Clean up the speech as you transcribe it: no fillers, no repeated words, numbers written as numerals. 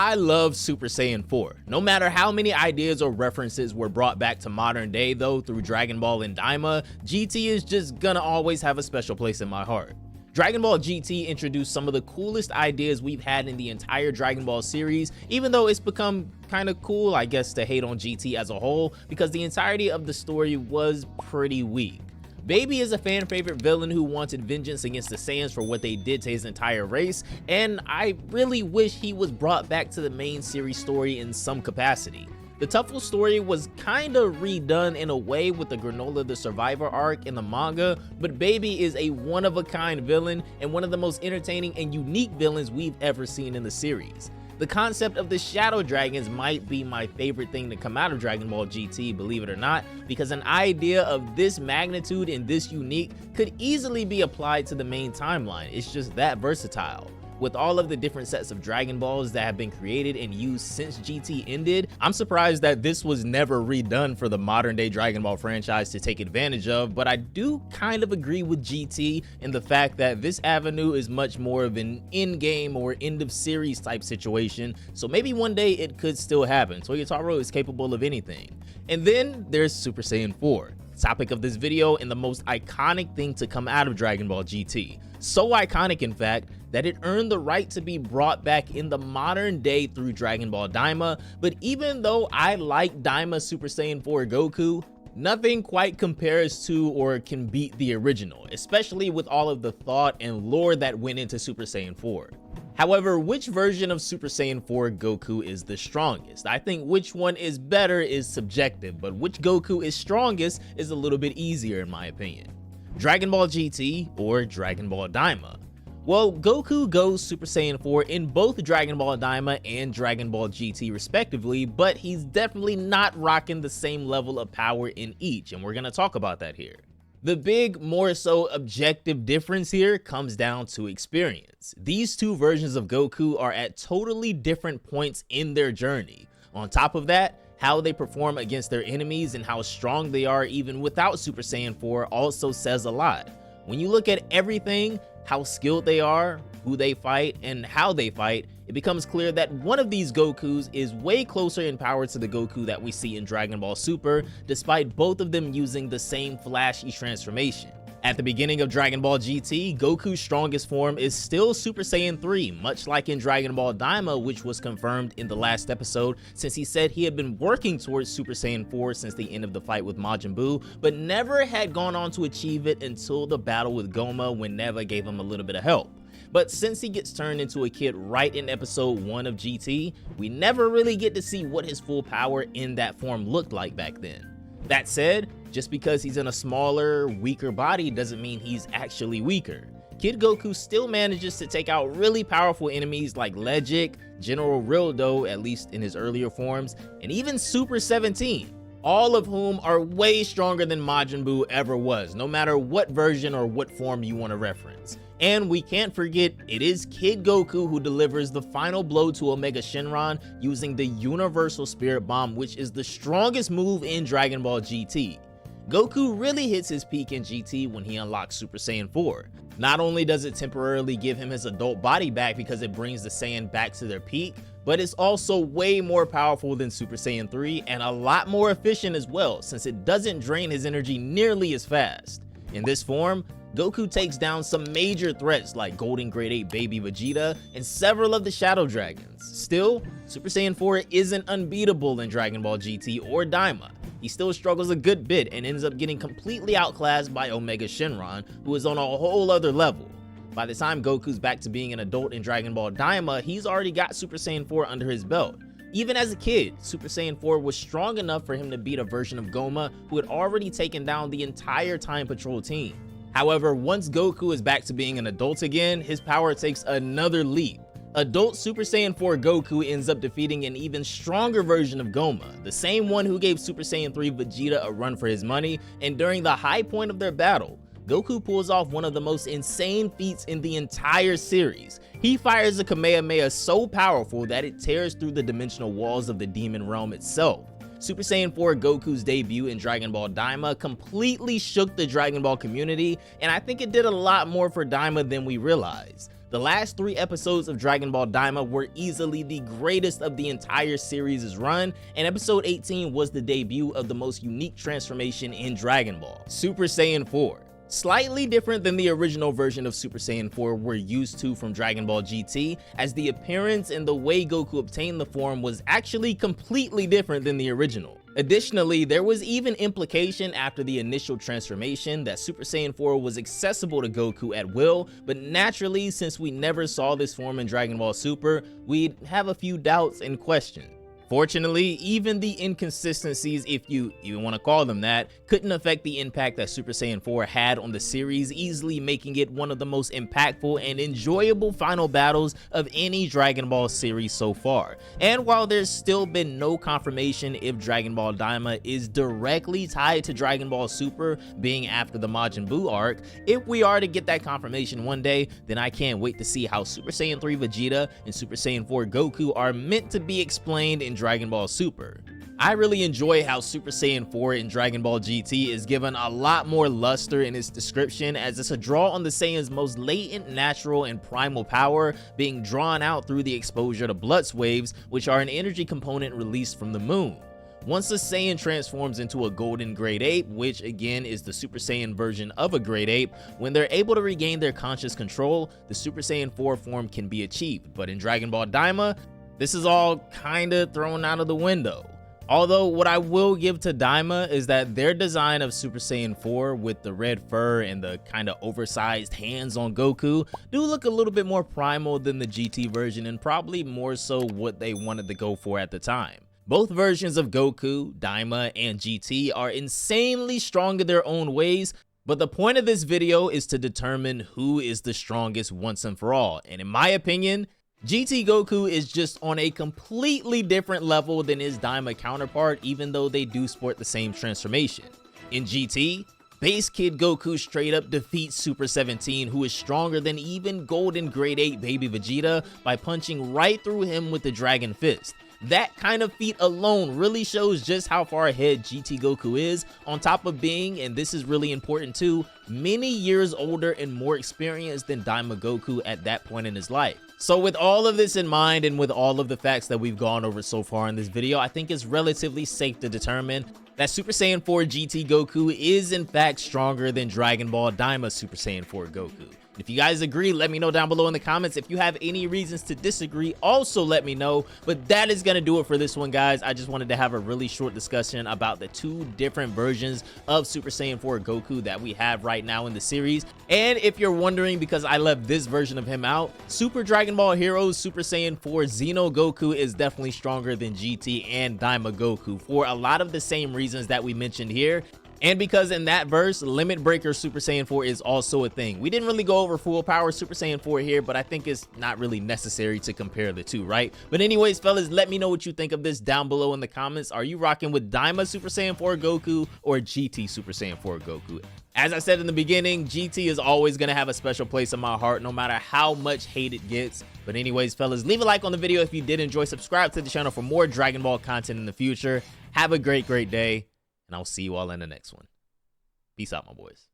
I love Super Saiyan 4. No matter how many ideas or references were brought back to modern day though through Dragon Ball and Daima, GT is just gonna always have a special place in my heart. Dragon Ball GT introduced some of the coolest ideas we've had in the entire Dragon Ball series, even though it's become kind of cool, I guess, to hate on GT as a whole, because the entirety of the story was pretty weak. Baby is a fan favorite villain who wanted vengeance against the Saiyans for what they did to his entire race, and I really wish he was brought back to the main series story in some capacity. The Tuffle story was kinda redone in a way with the Granola the Survivor arc in the manga, but Baby is a one-of-a-kind villain and one of the most entertaining and unique villains we've ever seen in the series. The concept of the Shadow Dragons might be my favorite thing to come out of Dragon Ball GT, believe it or not, because an idea of this magnitude and this unique could easily be applied to the main timeline. It's just that versatile. With all of the different sets of Dragon Balls that have been created and used since GT ended, I'm surprised that this was never redone for the modern day Dragon Ball franchise to take advantage of, but I do kind of agree with GT in the fact that this avenue is much more of an in-game or end-of-series type situation, so maybe one day it could still happen. Toyotaro is capable of anything. And then there's Super Saiyan 4. Topic of this video and the most iconic thing to come out of Dragon Ball GT. So iconic, in fact, that it earned the right to be brought back in the modern day through Dragon Ball Daima, but even though I like Daima Super Saiyan 4 Goku, nothing quite compares to or can beat the original, especially with all of the thought and lore that went into Super Saiyan 4. However, which version of Super Saiyan 4 Goku is the strongest? I think which one is better is subjective, but which Goku is strongest is a little bit easier in my opinion. Dragon Ball GT or Dragon Ball Daima? Well, Goku goes Super Saiyan 4 in both Dragon Ball Daima and Dragon Ball GT respectively, but he's definitely not rocking the same level of power in each, and we're gonna talk about that here. The big, more so objective difference here comes down to experience. These two versions of Goku are at totally different points in their journey. On top of that, how they perform against their enemies and how strong they are even without Super Saiyan 4 also says a lot. When you look at everything, how skilled they are, who they fight, and how they fight, it becomes clear that one of these Gokus is way closer in power to the Goku that we see in Dragon Ball Super, despite both of them using the same flashy transformation. At the beginning of Dragon Ball GT, Goku's strongest form is still Super Saiyan 3, much like in Dragon Ball Daima, which was confirmed in the last episode, since he said he had been working towards Super Saiyan 4 since the end of the fight with Majin Buu, but never had gone on to achieve it until the battle with Goma when Neva gave him a little bit of help. But since he gets turned into a kid right in episode 1 of GT, we never really get to see what his full power in that form looked like back then. That said, just because he's in a smaller, weaker body doesn't mean he's actually weaker. Kid Goku still manages to take out really powerful enemies like Legic, General Rildo, at least in his earlier forms, and even Super 17, all of whom are way stronger than Majin Buu ever was, no matter what version or what form you want to reference. And we can't forget, it is Kid Goku who delivers the final blow to Omega Shenron using the Universal Spirit Bomb, which is the strongest move in Dragon Ball GT. Goku really hits his peak in GT when he unlocks Super Saiyan 4. Not only does it temporarily give him his adult body back because it brings the Saiyan back to their peak, but it's also way more powerful than Super Saiyan 3 and a lot more efficient as well, since it doesn't drain his energy nearly as fast. In this form, Goku takes down some major threats like Golden Grade 8 Baby Vegeta and several of the Shadow Dragons. Still, Super Saiyan 4 isn't unbeatable in Dragon Ball GT or Daima. He still struggles a good bit and ends up getting completely outclassed by Omega Shenron, who is on a whole other level. By the time Goku's back to being an adult in Dragon Ball Daima, he's already got Super Saiyan 4 under his belt. Even as a kid, Super Saiyan 4 was strong enough for him to beat a version of Goma who had already taken down the entire Time Patrol team. However, once Goku is back to being an adult again, his power takes another leap. Adult Super Saiyan 4 Goku ends up defeating an even stronger version of Goma, the same one who gave Super Saiyan 3 Vegeta a run for his money, and during the high point of their battle, Goku pulls off one of the most insane feats in the entire series. He fires a Kamehameha so powerful that it tears through the dimensional walls of the demon realm itself. Super Saiyan 4 Goku's debut in Dragon Ball Daima completely shook the Dragon Ball community, and I think it did a lot more for Daima than we realize. The last 3 episodes of Dragon Ball Daima were easily the greatest of the entire series' run, and episode 18 was the debut of the most unique transformation in Dragon Ball, Super Saiyan 4. Slightly different than the original version of Super Saiyan 4 we're used to from Dragon Ball GT, as the appearance and the way Goku obtained the form was actually completely different than the original. Additionally, there was even implication after the initial transformation that Super Saiyan 4 was accessible to Goku at will, but naturally, since we never saw this form in Dragon Ball Super, we'd have a few doubts and questions. Fortunately, even the inconsistencies, if you even want to call them that, couldn't affect the impact that Super Saiyan 4 had on the series, easily making it one of the most impactful and enjoyable final battles of any Dragon Ball series so far. And while there's still been no confirmation if Dragon Ball Daima is directly tied to Dragon Ball Super being after the Majin Buu arc, if we are to get that confirmation one day, then I can't wait to see how Super Saiyan 3 Vegeta and Super Saiyan 4 Goku are meant to be explained in Dragon Ball Super. I really enjoy how Super Saiyan 4 in Dragon Ball GT is given a lot more luster in its description, as it's a draw on the Saiyan's most latent, natural, and primal power being drawn out through the exposure to Blutz waves, which are an energy component released from the moon. Once a Saiyan transforms into a golden great ape, which again is the Super Saiyan version of a great ape, when they're able to regain their conscious control, the Super Saiyan 4 form can be achieved. But in Dragon Ball Daima, this is all kinda thrown out of the window. Although what I will give to Daima is that their design of Super Saiyan 4 with the red fur and the kinda oversized hands on Goku do look a little bit more primal than the GT version, and probably more so what they wanted to go for at the time. Both versions of Goku, Daima, and GT are insanely strong in their own ways, but the point of this video is to determine who is the strongest once and for all, and in my opinion, GT Goku is just on a completely different level than his Daima counterpart, even though they do sport the same transformation. In GT, Base Kid Goku straight up defeats Super 17, who is stronger than even Golden Grade 8 Baby Vegeta, by punching right through him with the Dragon Fist. That kind of feat alone really shows just how far ahead GT Goku is, on top of being, and this is really important too, many years older and more experienced than Daima Goku at that point in his life. So with all of this in mind, and with all of the facts that we've gone over so far in this video, I think it's relatively safe to determine that Super Saiyan 4 GT Goku is in fact stronger than Dragon Ball Daima Super Saiyan 4 Goku. If you guys agree, let me know down below in the comments. If you have any reasons to disagree, also let me know. But that is going to do it for this one, guys. I just wanted to have a really short discussion about the 2 different versions of Super Saiyan 4 Goku that we have right now in the series. And if you're wondering, because I left this version of him out, Super Dragon Ball Heroes Super Saiyan 4 Xeno Goku is definitely stronger than GT and Daima Goku for a lot of the same reasons that we mentioned here. And because in that verse, Limit Breaker Super Saiyan 4 is also a thing. We didn't really go over full power Super Saiyan 4 here, but I think it's not really necessary to compare the two, right? But anyways, fellas, let me know what you think of this down below in the comments. Are you rocking with Daima Super Saiyan 4 Goku or GT Super Saiyan 4 Goku? As I said in the beginning, GT is always going to have a special place in my heart, no matter how much hate it gets. But anyways, fellas, leave a like on the video if you did enjoy. Subscribe to the channel for more Dragon Ball content in the future. Have a great day. And I'll see you all in the next one. Peace out, my boys.